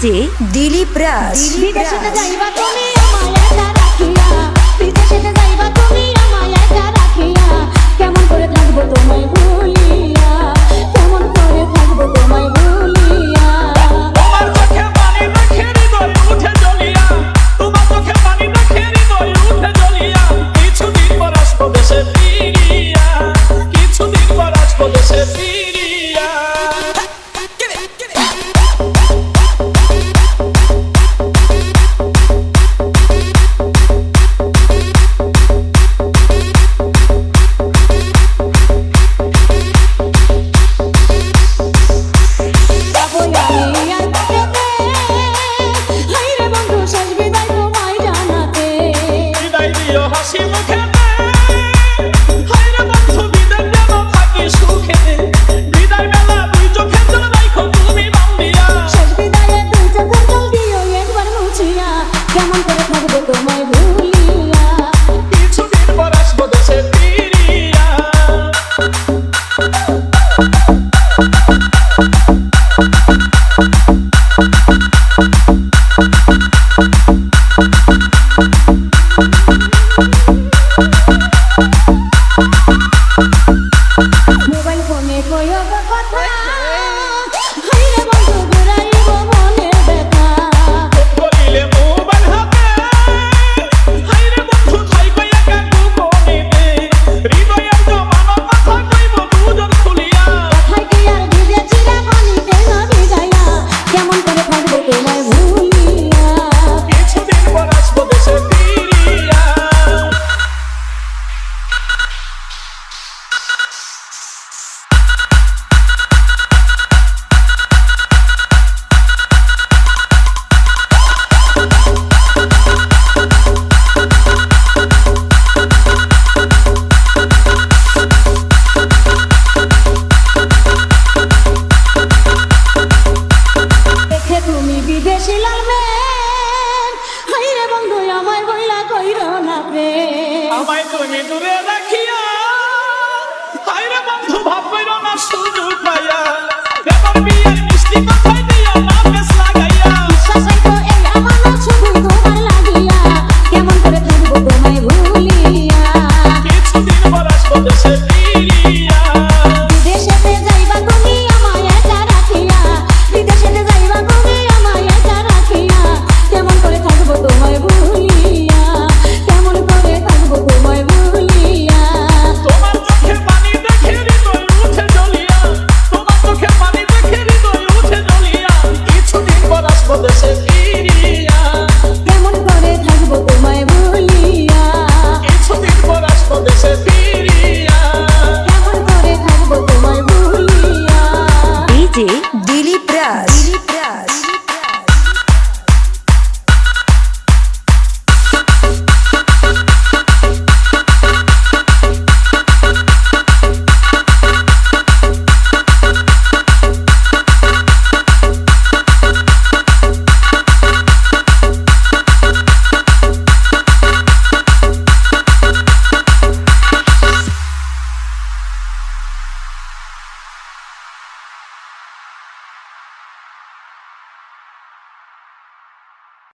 DJ Dilip রাজ। বিদেশেতে যাইবা তুমি আমায় একা রাখিয়া, বিদেশেতে যাইবা তুমি আমায় একা রাখিয়া, কেমন করে থাকবো তোমায় ভুলিয়া, কেমন করে থাকবো তোমায় ভুলিয়া। তোমার চোখে পানি দেখে হৃদয় উঠে জ্বলিয়া, তোমার চোখে পানি দেখে হৃদয় উঠে জ্বলিয়া, কিছুদিন পর আসবো দেশে ফিরিয়া, কিছুদিন পর আসবো দেশে ফিরিয়া। বিদায় দিও হাসি মুখেতে, হায়রে বন্ধু বিদায় যেন থাকি সুখেতে, বিদায় বেলা দুই চোখের জল রাখো তুমি বান্ধিয়া, শেষ বিদায়ে দুই চোখের জল দিও একবার মুছিয়া, কেমন করে থাকবো তোমায় ভুলিয়া। কিছুদিন পর আসবো দেশে ফিরিয়া। মোবাইল ফোনে কইও গো কথা, হায়রে বন্ধু ঘুরাইব মনের ব্যথা। বলিলে মোবাইল হাতে, হায়রে বন্ধু থাইকো একা গোপনেতে, হৃদয়ের জমানো কথা কইব দুজন খুলিয়া, কথায় কি আর ভিজেছিলা পানিতে না ভিজাইয়া, কেমন করে থাকবো তোমায় ভুলিয়া। কিছুদিন পর আসবো দেশে ফিরিয়া। দেখে তুমি বিদেশি লালবেন, হায়রে বন্ধু আমায় বইলা কইরো না প্রেম। আমায় তুমি দূরে রাখিয়া, হায়রে বন্ধু ভাব কইরো না সুযোগ পাইয়া, এবার বিয়ের মিষ্টি কথাই দিয়া না